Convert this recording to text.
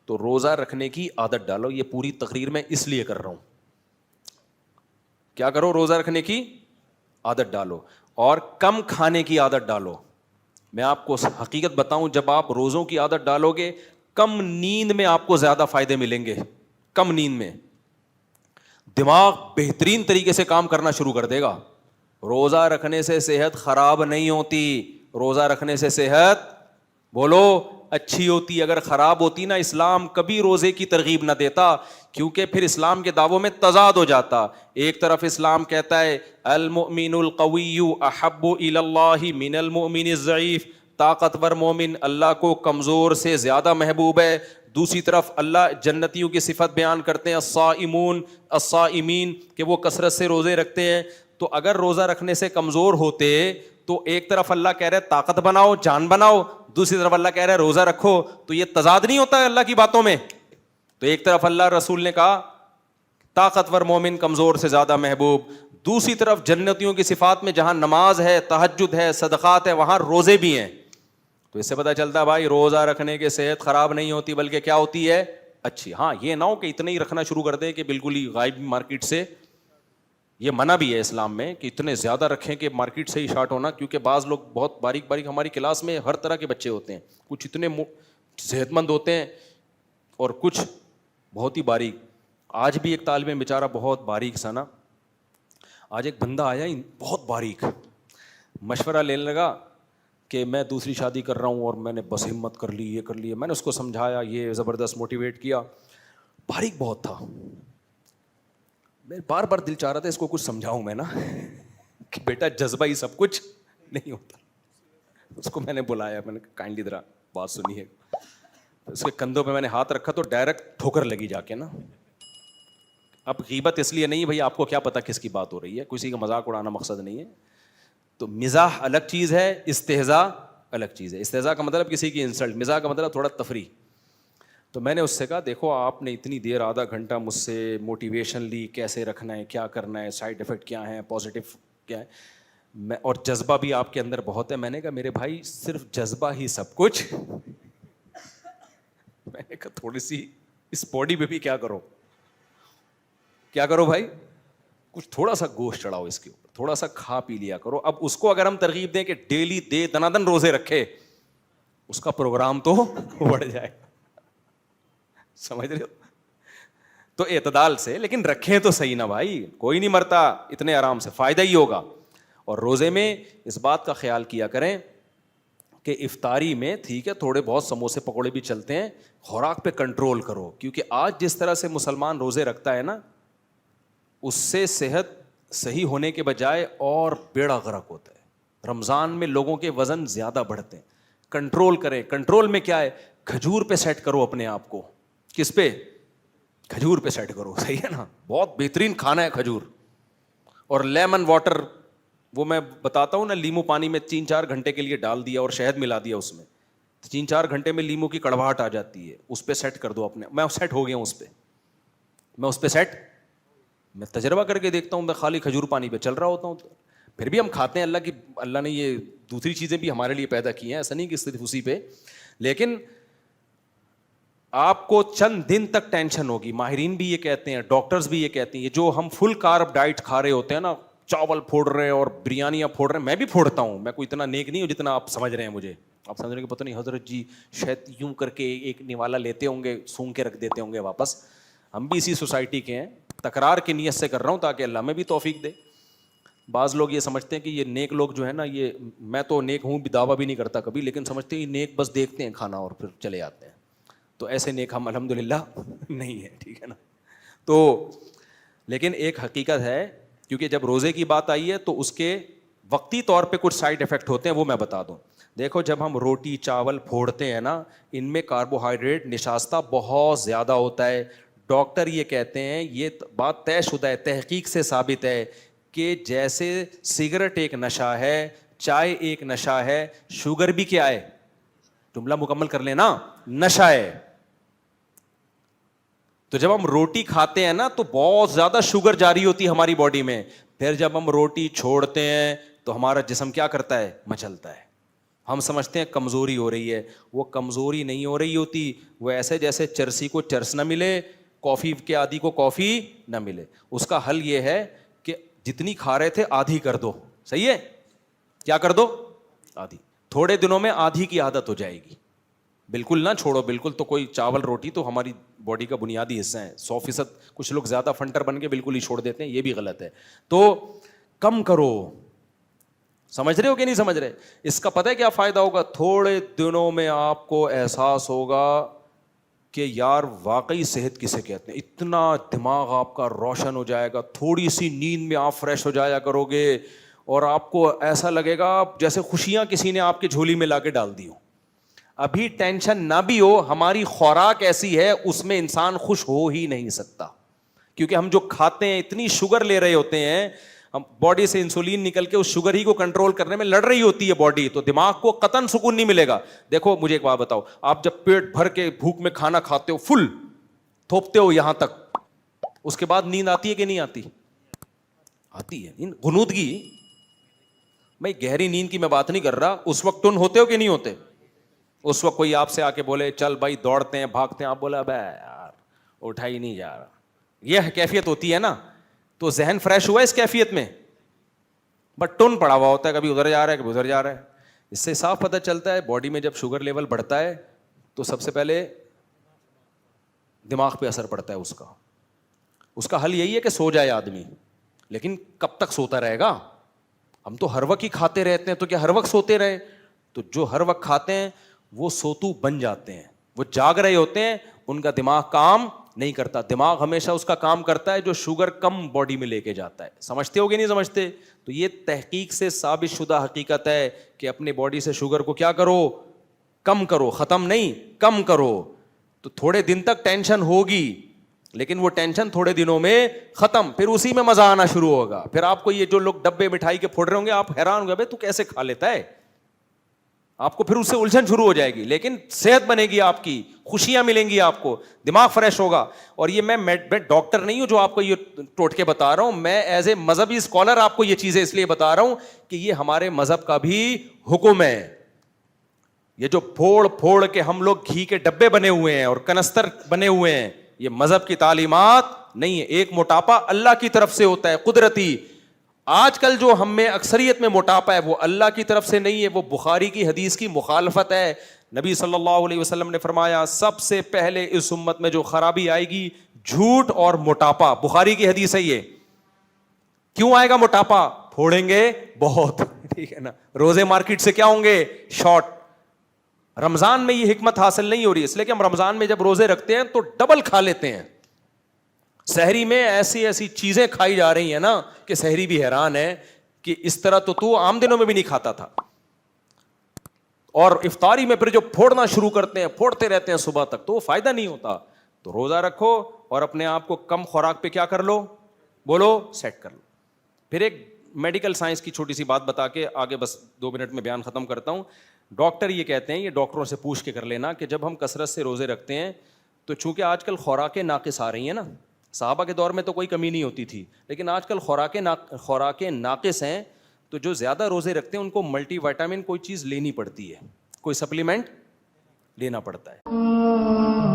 تو روزہ رکھنے کی عادت ڈالو. یہ پوری تقریر میں اس لیے کر رہا ہوں. کیا کرو؟ روزہ رکھنے کی عادت ڈالو اور کم کھانے کی عادت ڈالو. میں آپ کو حقیقت بتاؤں, جب آپ روزوں کی عادت ڈالو گے, کم نیند میں آپ کو زیادہ فائدے ملیں گے. کم نیند میں دماغ بہترین طریقے سے کام کرنا شروع کر دے گا. روزہ رکھنے سے صحت خراب نہیں ہوتی, روزہ رکھنے سے صحت بولو اچھی ہوتی. اگر خراب ہوتی نا, اسلام کبھی روزے کی ترغیب نہ دیتا, کیونکہ پھر اسلام کے دعووں میں تضاد ہو جاتا. ایک طرف اسلام کہتا ہے المؤمن القوی احب الی اللہ من المؤمن الضعیف, طاقتور مومن اللہ کو کمزور سے زیادہ محبوب ہے. دوسری طرف اللہ جنتیوں کی صفت بیان کرتے ہیں الصائمون الصائمین, کہ وہ کثرت سے روزے رکھتے ہیں. تو اگر روزہ رکھنے سے کمزور ہوتے تو ایک طرف اللہ کہہ رہا ہے طاقت بناؤ, جان بناؤ, دوسری طرف اللہ کہہ رہا ہے روزہ رکھو, تو یہ تضاد نہیں ہوتا ہے اللہ کی باتوں میں. تو ایک طرف اللہ رسول نے کہا طاقتور مومن کمزور سے زیادہ محبوب, دوسری طرف جنتیوں کی صفات میں جہاں نماز ہے, تہجد ہے, صدقات ہے, وہاں روزے بھی ہیں. تو اس سے پتہ چلتا ہے بھائی روزہ رکھنے کے صحت خراب نہیں ہوتی بلکہ کیا ہوتی ہے, اچھی. ہاں یہ نہ ہو کہ اتنے ہی رکھنا شروع کر دیں کہ بالکل ہی غائب مارکیٹ سے. یہ منع بھی ہے اسلام میں کہ اتنے زیادہ رکھیں کہ مارکیٹ سے ہی شارٹ ہونا, کیونکہ بعض لوگ بہت باریک باریک, ہماری کلاس میں ہر طرح کے بچے ہوتے ہیں, کچھ اتنے صحت مند ہوتے ہیں اور کچھ بہت ہی باریک. آج بھی ایک طالب علم بیچارہ بہت باریک سا نا, آج ایک بندہ آیا بہت باریک, مشورہ لینے لگا کہ میں دوسری شادی کر رہا ہوں اور میں نے بس ہمت کر لی, یہ کر لی. میں نے اس کو سمجھایا, یہ زبردست موٹیویٹ کیا, باریک بہت تھا. میں بار بار دل چاہ رہا تھا اس کو کچھ سمجھاؤں میں نا کہ بیٹا جذبہ ہی سب کچھ نہیں ہوتا. اس کو میں نے بلایا, میں نے کائنڈلی ذرا بات سنیے. اس کے کندھوں پہ میں نے ہاتھ رکھا تو ڈائریکٹ ٹھوکر لگی جا کے نا. اب غیبت اس لیے نہیں بھائی, آپ کو کیا پتا کس کی بات ہو رہی ہے, کسی کا مذاق اڑانا مقصد نہیں ہے. تو مزاح الگ چیز ہے, استہزاء الگ چیز ہے. استہزاء کا مطلب کسی کی انسلٹ, مزاح کا مطلب تھوڑا تفریح. تو میں نے اس سے کہا دیکھو آپ نے اتنی دیر آدھا گھنٹہ مجھ سے موٹیویشن لی, کیسے رکھنا ہے, کیا کرنا ہے, سائڈ افیکٹ کیا ہیں, پازیٹیو کیا ہے, میں اور جذبہ بھی آپ کے اندر بہت ہے. میں نے کہا میرے بھائی صرف جذبہ ہی سب کچھ. میں نے کہا تھوڑی سی اس باڈی پہ بھی کیا کرو, کیا کرو بھائی, کچھ تھوڑا سا گوشت چڑھاؤ اس کے اوپر, تھوڑا سا کھا پی لیا کرو. اب اس کو اگر ہم ترغیب دیں کہ ڈیلی دے دنادن روزے رکھے, اس کا پروگرام تو بڑھ جائے. سمجھ رہے ہو؟ تو اعتدال سے, لیکن رکھیں تو صحیح نا بھائی, کوئی نہیں مرتا اتنے آرام سے, فائدہ ہی ہوگا. اور روزے میں اس بات کا خیال کیا کریں کہ افطاری میں ٹھیک ہے تھوڑے بہت سموسے پکوڑے بھی چلتے ہیں, خوراک پہ کنٹرول کرو. کیونکہ آج جس طرح سے مسلمان روزے رکھتا ہے نا, اس سے صحت صحیح ہونے کے بجائے اور بیڑا غرق ہوتا ہے. رمضان میں لوگوں کے وزن زیادہ بڑھتے ہیں. کنٹرول کریں. کنٹرول میں کیا ہے, کھجور پہ سیٹ کرو اپنے آپ کو. کس پہ؟ کھجور پہ سیٹ کرو. صحیح ہے نا, بہت بہترین کھانا ہے کھجور. اور لیمن واٹر, وہ میں بتاتا ہوں نا, لیمو پانی میں 3-4 گھنٹے کے لیے ڈال دیا اور شہد ملا دیا اس میں, 3-4 گھنٹے میں لیمو کی کڑواہٹ آ جاتی ہے. اس پہ سیٹ کر دو اپنے. میں سیٹ ہو گیا ہوں اس پہ, میں اس پہ سیٹ, میں تجربہ کر کے دیکھتا ہوں, میں خالی کھجور پانی پہ چل رہا ہوتا ہوں. پھر بھی ہم کھاتے ہیں, اللہ نے یہ دوسری چیزیں بھی ہمارے لیے پیدا کی ہیں, ایسا نہیں کہ صرف اسی پہ. لیکن آپ کو چند دن تک ٹینشن ہوگی. ماہرین بھی یہ کہتے ہیں, ڈاکٹرز بھی یہ کہتے ہیں, یہ جو ہم فل کارب ڈائٹ کھا رہے ہوتے ہیں نا, چاول پھوڑ رہے ہیں اور بریانیاں پھوڑ رہے ہیں, میں بھی پھوڑتا ہوں, میں کوئی اتنا نیک نہیں ہوں جتنا آپ سمجھ رہے ہیں مجھے. آپ سمجھ رہے ہیں کہ پتہ نہیں حضرت جی شاید یوں کر کے ایک نوالا لیتے ہوں گے, سونگ کے رکھ دیتے ہوں گے واپس. ہم بھی اسی سوسائٹی کے ہیں, تکرار کی نیت سے کر رہا ہوں تاکہ اللہ میں بھی توفیق دے. بعض لوگ یہ سمجھتے ہیں کہ یہ نیک لوگ جو ہے نا, یہ میں تو نیک ہوں, دعویٰ بھی نہیں کرتا کبھی, لیکن سمجھتے ہیں یہ نیک بس دیکھتے ہیں کھانا اور پھر چلے آتے ہیں. تو ایسے نیک ہم الحمدللہ نہیں ہے, ٹھیک ہے نا. تو لیکن ایک حقیقت ہے, کیونکہ جب روزے کی بات آئی ہے تو اس کے وقتی طور پہ کچھ سائڈ افیکٹ ہوتے ہیں, وہ میں بتا دوں. دیکھو جب ہم روٹی چاول پھوڑتے ہیں نا, ان میں کاربوہائیڈریٹ نشاستہ بہت زیادہ ہوتا ہے. ڈاکٹر یہ کہتے ہیں, یہ بات طے شدہ ہے, تحقیق سے ثابت ہے کہ جیسے سگریٹ ایک نشہ ہے, چائے ایک نشہ ہے, شوگر بھی کیا ہے, جملہ مکمل کر لینا, نشہ ہے. تو جب ہم روٹی کھاتے ہیں نا تو بہت زیادہ شوگر جاری ہوتی ہے ہماری باڈی میں. پھر جب ہم روٹی چھوڑتے ہیں تو ہمارا جسم کیا کرتا ہے, مچلتا ہے, ہم سمجھتے ہیں کمزوری ہو رہی ہے، وہ کمزوری نہیں ہو رہی ہوتی، وہ ایسے جیسے چرسی کو چرس نہ ملے، کافی کے عادی کو کافی نہ ملے. اس کا حل یہ ہے کہ جتنی کھا رہے تھے آدھی کر دو. صحیح ہے؟ کیا کر دو؟ آدھی. تھوڑے دنوں میں آدھی کی عادت ہو جائے گی. بالکل نہ چھوڑو، بالکل تو کوئی چاول روٹی تو ہماری باڈی کا بنیادی حصہ ہے 100%. کچھ لوگ زیادہ فنٹر بن کے بالکل ہی چھوڑ دیتے ہیں، یہ بھی غلط ہے. تو کم کرو. سمجھ رہے ہو کہ نہیں سمجھ رہے؟ اس کا پتہ ہے کیا فائدہ ہوگا؟ تھوڑے دنوں میں آپ کو احساس ہوگا کہ یار واقعی صحت کسے کہتے ہیں. اتنا دماغ آپ کا روشن ہو جائے گا، تھوڑی سی نیند میں آپ فریش ہو جایا کرو گے، اور آپ کو ایسا لگے گا جیسے خوشیاں کسی نے آپ کی جھولی میں لا کے ڈال دی ہوں. ابھی ٹینشن نہ بھی ہو، ہماری خوراک ایسی ہے اس میں انسان خوش ہو ہی نہیں سکتا، کیونکہ ہم جو کھاتے ہیں اتنی شوگر لے رہے ہوتے ہیں، ہم باڈی سے انسولین نکل کے اس شوگر ہی کو کنٹرول کرنے میں لڑ رہی ہوتی ہے باڈی، تو دماغ کو قطعاً سکون نہیں ملے گا. دیکھو مجھے ایک بات بتاؤ، آپ جب پیٹ بھر کے بھوک میں کھانا کھاتے ہو، فل تھوپتے ہو یہاں تک، اس کے بعد نیند آتی ہے کہ نہیں آتی؟ آتی ہے. نیند غنودگی، میں گہری نیند کی میں بات نہیں کر رہا، اس وقت ٹن ہوتے ہو کہ نہیں ہوتے؟ اس وقت کوئی آپ سے آ کے بولے چل بھائی دوڑتے ہیں بھاگتے ہیں، آپ بولا بے یار اٹھا ہی نہیں جا رہا، یہ کیفیت ہوتی ہے نا. تو ذہن فریش ہوا اس کیفیت میں، بٹ ٹون پڑا ہوا ہوتا ہے، کبھی ادھر جا رہا ہے کبھی ادھر جا رہا ہے. اس سے صاف پتہ چلتا ہے باڈی میں جب شوگر لیول بڑھتا ہے تو سب سے پہلے دماغ پہ اثر پڑتا ہے. اس کا حل یہی ہے کہ سو جائے آدمی. لیکن کب تک سوتا رہے گا؟ ہم تو ہر وقت ہی کھاتے رہتے ہیں، تو کیا ہر وقت سوتے رہے؟ تو جو ہر وقت کھاتے ہیں وہ سوتو بن جاتے ہیں، وہ جاگ رہے ہوتے ہیں، ان کا دماغ کام نہیں کرتا. دماغ ہمیشہ اس کا کام کرتا ہے جو شوگر کم باڈی میں لے کے جاتا ہے. سمجھتے ہو گے نہیں سمجھتے؟ تو یہ تحقیق سے ثابت شدہ حقیقت ہے کہ اپنے باڈی سے شوگر کو کیا کرو؟ کم کرو. ختم نہیں، کم کرو. تو تھوڑے دن تک ٹینشن ہوگی، لیکن وہ ٹینشن تھوڑے دنوں میں ختم، پھر اسی میں مزہ آنا شروع ہوگا. پھر آپ کو یہ جو لوگ ڈبے مٹھائی کے پھوڑ رہے ہوں گے، آپ حیران ہوں گے بھائی تو کیسے کھا لیتا ہے، آپ کو پھر اس سے الجھن شروع ہو جائے گی. لیکن صحت بنے گی آپ کی، خوشیاں ملیں گی آپ کو، دماغ فریش ہوگا. اور یہ میں ڈاکٹر نہیں ہوں جو آپ کو یہ ٹوٹکے بتا رہا ہوں، میں ایز اے مذہبی اسکالر آپ کو یہ چیزیں اس لیے بتا رہا ہوں کہ یہ ہمارے مذہب کا بھی حکم ہے. یہ جو پھوڑ پھوڑ کے ہم لوگ گھی کے ڈبے بنے ہوئے ہیں اور کنستر بنے ہوئے ہیں، یہ مذہب کی تعلیمات نہیں ہے. ایک موٹاپا اللہ کی طرف سے ہوتا ہے قدرتی. آج کل جو ہم میں اکثریت میں موٹاپا ہے وہ اللہ کی طرف سے نہیں ہے، وہ بخاری کی حدیث کی مخالفت ہے. نبی صلی اللہ علیہ وسلم نے فرمایا سب سے پہلے اس امت میں جو خرابی آئے گی جھوٹ اور موٹاپا. بخاری کی حدیث ہے یہ. کیوں آئے گا موٹاپا؟ پھوڑیں گے بہت، ٹھیک ہے نا. روزے مارکیٹ سے کیا ہوں گے؟ شارٹ. رمضان میں یہ حکمت حاصل نہیں ہو رہی، اس لیے کہ ہم رمضان میں جب روزے رکھتے ہیں تو ڈبل کھا لیتے ہیں. سحری میں ایسی ایسی چیزیں کھائی جا رہی ہیں نا کہ سحری بھی حیران ہے کہ اس طرح تو عام دنوں میں بھی نہیں کھاتا تھا. اور افطاری میں پھر جو پھوڑنا شروع کرتے ہیں، پھوڑتے رہتے ہیں صبح تک، تو وہ فائدہ نہیں ہوتا. تو روزہ رکھو اور اپنے آپ کو کم خوراک پہ کیا کر لو، بولو، سیٹ کر لو. پھر ایک میڈیکل سائنس کی چھوٹی سی بات بتا کے آگے بس 2 منٹ میں بیان ختم کرتا ہوں. ڈاکٹر یہ کہتے ہیں، یہ ڈاکٹروں سے پوچھ کے کر لینا، کہ جب ہم کثرت سے روزے رکھتے ہیں تو چونکہ آج کل خوراکیں ناقص آ رہی ہیں نا، صحابہ کے دور میں تو کوئی کمی نہیں ہوتی تھی، لیکن آج کل خوراکیں ناقص ہیں، تو جو زیادہ روزے رکھتے ہیں ان کو ملٹی وائٹامن کوئی چیز لینی پڑتی ہے، کوئی سپلیمنٹ لینا پڑتا ہے.